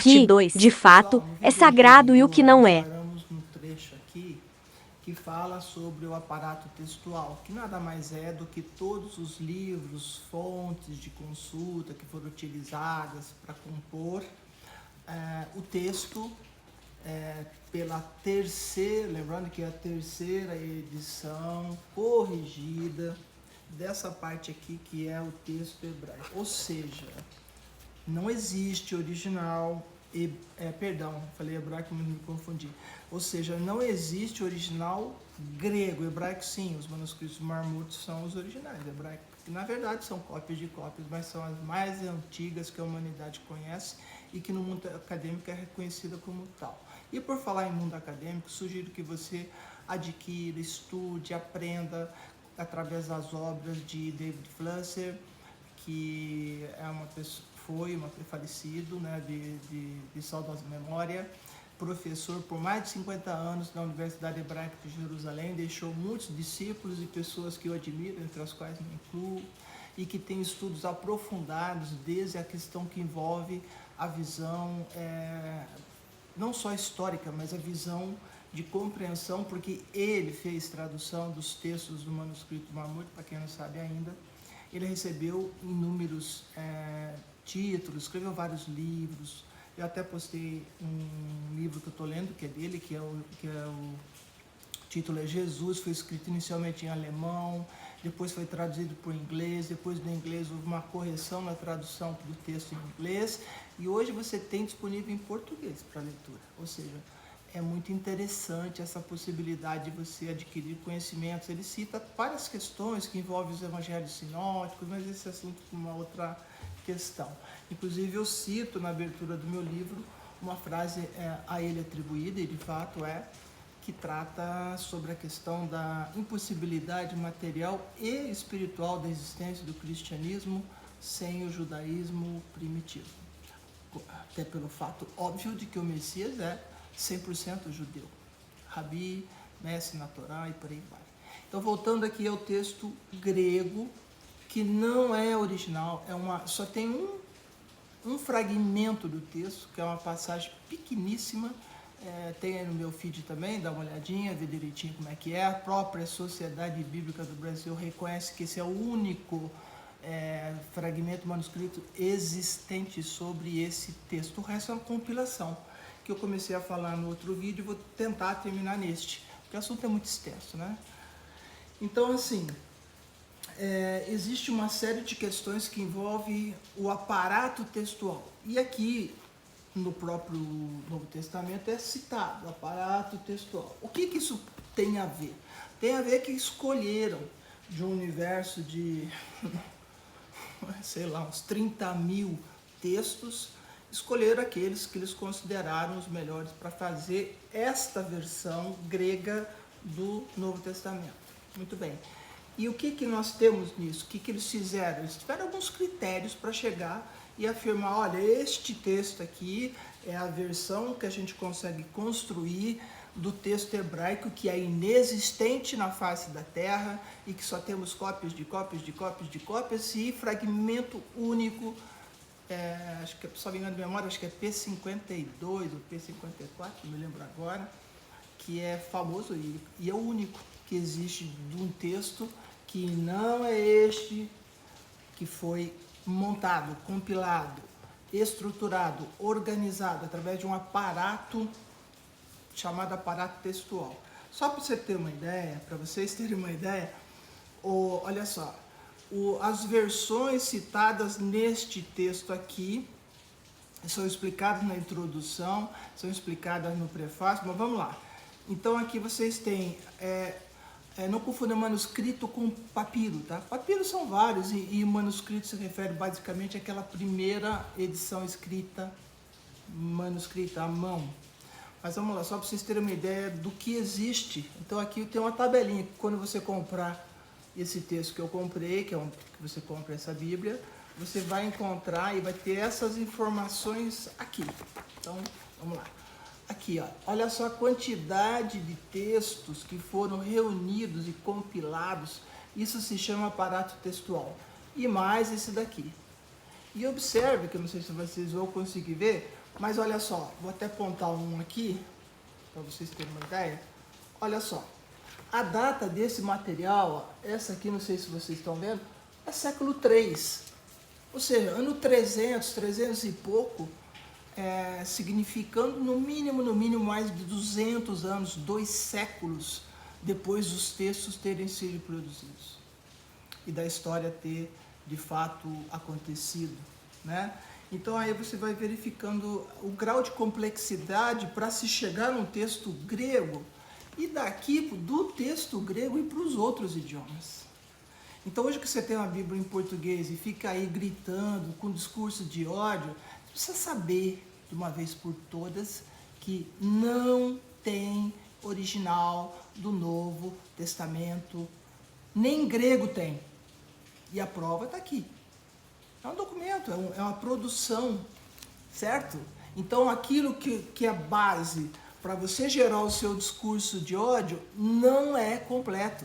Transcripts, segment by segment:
que, de fato, é sagrado e o que não é. Paramos num trecho aqui que fala sobre o aparato textual, que nada mais é do que todos os livros, fontes de consulta que foram utilizadas para compor o texto pela terceira, lembrando que é a terceira edição corrigida dessa parte aqui que é o texto hebraico. Ou seja, não existe original, perdão, falei hebraico, mas me confundi. Ou seja, não existe original grego. Hebraico sim, os manuscritos marmutos são os originais. Hebraico, que na verdade são cópias de cópias, mas são as mais antigas que a humanidade conhece e que no mundo acadêmico é reconhecida como tal. E por falar em mundo acadêmico, sugiro que você adquira, estude, aprenda através das obras de David Flusser, que é uma pessoa, falecido, né, de saudosa memória, professor por mais de 50 anos na Universidade Hebraica de Jerusalém, deixou muitos discípulos e pessoas que eu admiro, entre as quais me incluo, e que tem estudos aprofundados desde a questão que envolve a visão, não só histórica, mas a visão de compreensão, porque ele fez tradução dos textos do manuscrito Marmute, para quem não sabe ainda. Ele recebeu inúmeros títulos, escreveu vários livros. Eu até postei um livro que eu estou lendo, que é dele, que é o título é Jesus, foi escrito inicialmente em alemão, depois foi traduzido para o inglês, depois do inglês houve uma correção na tradução do texto em inglês, e hoje você tem disponível em português para leitura. Ou seja, é muito interessante essa possibilidade de você adquirir conhecimentos. Ele cita várias questões que envolvem os evangelhos sinóticos, mas esse assunto é uma outra questão. Inclusive eu cito na abertura do meu livro uma frase a ele atribuída, e de fato que trata sobre a questão da impossibilidade material e espiritual da existência do cristianismo sem o judaísmo primitivo. Até pelo fato óbvio de que o Messias é 100% judeu, rabi, mestre na Torá e por aí vai. Então, voltando aqui ao texto grego, que não é original, só tem um fragmento do texto, que é uma passagem pequeníssima, tem aí no meu feed também, dá uma olhadinha, vê direitinho como é que é. A própria Sociedade Bíblica do Brasil reconhece que esse é o único fragmento manuscrito existente sobre esse texto. O resto é uma compilação, que eu comecei a falar no outro vídeo, vou tentar terminar neste, porque o assunto é muito extenso, né? Então, assim, existe uma série de questões que envolvem o aparato textual. E aqui, no próprio Novo Testamento, é citado o aparato textual. O que isso tem a ver? Tem a ver que escolheram de um universo de, sei lá, uns 30 mil textos, escolheram aqueles que eles consideraram os melhores para fazer esta versão grega do Novo Testamento. Muito bem. E o que nós temos nisso? O que eles fizeram? Eles tiveram alguns critérios para chegar e afirmar, olha, este texto aqui é a versão que a gente consegue construir do texto hebraico, que é inexistente na face da terra e que só temos cópias de cópias de cópias de cópias e fragmento único, acho que, só me engano de memória, acho que é P52 ou P54, não me lembro agora, que é famoso e é o único que existe de um texto que não é este, que foi montado, compilado, estruturado, organizado através de um aparato chamado aparato textual. Só para você ter uma ideia, para vocês terem uma ideia, olha só, as versões citadas neste texto aqui são explicadas na introdução, são explicadas no prefácio, mas vamos lá. Então aqui vocês têm, não confunda manuscrito com papiro, tá? Papiros são vários e manuscrito se refere basicamente àquela primeira edição manuscrita à mão. Mas vamos lá, só para vocês terem uma ideia do que existe. Então aqui tem uma tabelinha, quando você comprar esse texto que eu comprei, que você compra essa Bíblia, você vai encontrar e vai ter essas informações aqui. Então, vamos lá. Aqui, ó, olha só a quantidade de textos que foram reunidos e compilados. Isso se chama aparato textual. E mais esse daqui. E observe, que eu não sei se vocês vão conseguir ver, Mas olha só, vou até apontar um aqui, para vocês terem uma ideia. Olha só, a data desse material, ó, essa aqui, não sei se vocês estão vendo, é século 3. Ou seja, ano 300, 300 e pouco, significando no mínimo mais de 200 anos, 2 séculos depois dos textos terem sido produzidos e da história ter de fato acontecido, né? Então aí você vai verificando o grau de complexidade para se chegar num texto grego e daqui do texto grego e para os outros idiomas. Então hoje que você tem uma Bíblia em português e fica aí gritando com discurso de ódio, você precisa saber de uma vez por todas que não tem original do Novo Testamento, nem grego tem. E a prova está aqui. É um documento, é uma produção, certo? Então aquilo que é base para você gerar o seu discurso de ódio não é completo.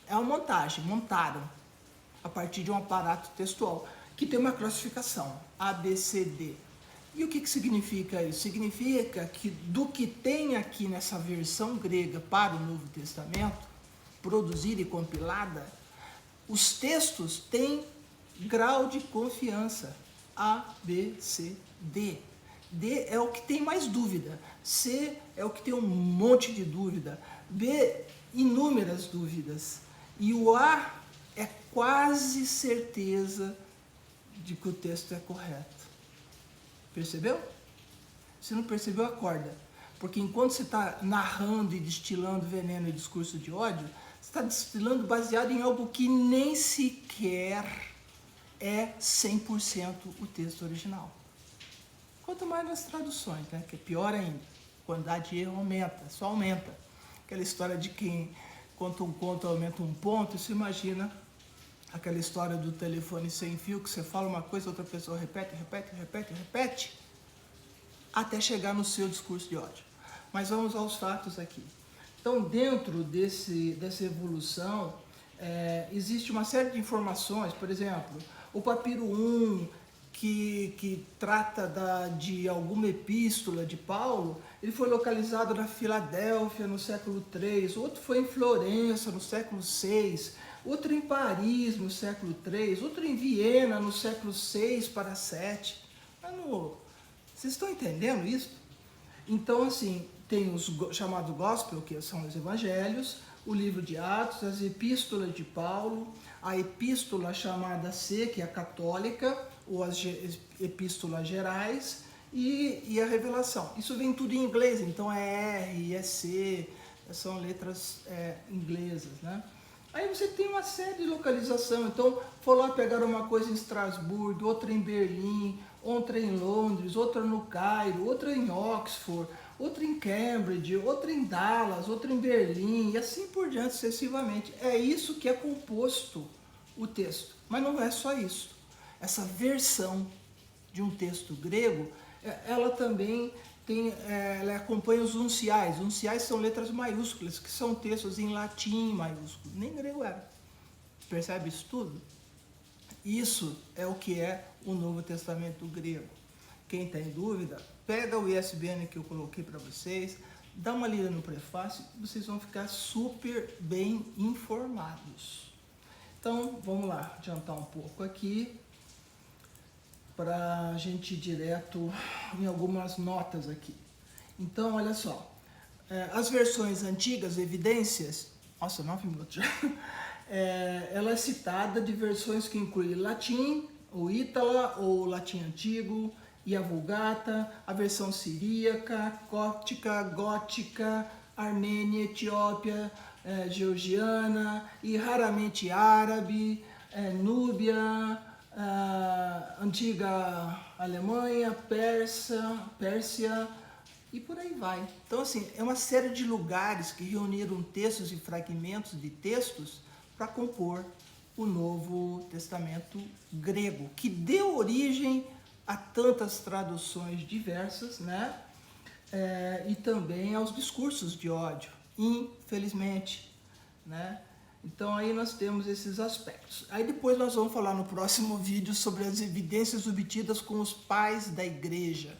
É uma montagem, montaram a partir de um aparato textual, que tem uma classificação, A, B, C, D. E o que significa isso? Significa que do que tem aqui nessa versão grega para o Novo Testamento, produzida e compilada, os textos têm grau de confiança, A, B, C, D. D é o que tem mais dúvida, C é o que tem um monte de dúvida, B, inúmeras dúvidas. E o A é quase certeza de que o texto é correto. Percebeu? Se não percebeu, acorda. Porque enquanto você está narrando e destilando veneno e discurso de ódio, você está destilando baseado em algo que nem sequer é 100% o texto original. Quanto mais nas traduções, né? Que é pior ainda. A quantidade de erro aumenta, só aumenta. Aquela história de quem conta um conto aumenta um ponto, você imagina aquela história do telefone sem fio, que você fala uma coisa, outra pessoa repete, até chegar no seu discurso de ódio. Mas vamos aos fatos aqui. Então, dentro dessa evolução, existe uma série de informações, por exemplo, o papiro 1, que trata de alguma epístola de Paulo, ele foi localizado na Filadélfia no século III, outro foi em Florença no século VI, outro em Paris no século III, outro em Viena no século VI para VII. Vocês estão entendendo isso? Então, assim, tem os chamados Gospel, que são os evangelhos, o livro de Atos, as epístolas de Paulo, a epístola chamada C, que é a católica, ou as epístolas gerais, e a revelação. Isso vem tudo em inglês, então é R, é C, são letras inglesas, né? Aí você tem uma série de localização, então for lá pegar uma coisa em Estrasburgo, outra em Berlim, outra em Londres, outra no Cairo, outra em Oxford, outra em Cambridge, outra em Dallas, outra em Berlim, e assim por diante, sucessivamente. É isso que é composto o texto, mas não é só isso. Essa versão de um texto grego, ela também ela acompanha os unciais. Os unciais são letras maiúsculas, que são textos em latim maiúsculo. Nem grego era. Percebe isso tudo? Isso é o que é o Novo Testamento grego. Quem tem dúvida, pega o ISBN que eu coloquei para vocês, dá uma lida no prefácio, vocês vão ficar super bem informados. Então, vamos lá, adiantar um pouco aqui, para a gente ir direto em algumas notas aqui. Então, olha só, as versões antigas, evidências, nossa, 9 minutos já, ela é citada de versões que incluem latim, o ítala, ou latim antigo, e a vulgata, a versão siríaca, cóptica, gótica, armênia, etiópia, georgiana, e raramente árabe, núbia, antiga Alemanha, Pérsia e por aí vai. Então, assim, é uma série de lugares que reuniram textos e fragmentos de textos para compor o Novo Testamento grego, que deu origem a tantas traduções diversas, né? E também aos discursos de ódio, infelizmente, né? Então aí nós temos esses aspectos. Aí depois nós vamos falar no próximo vídeo sobre as evidências obtidas com os pais da igreja.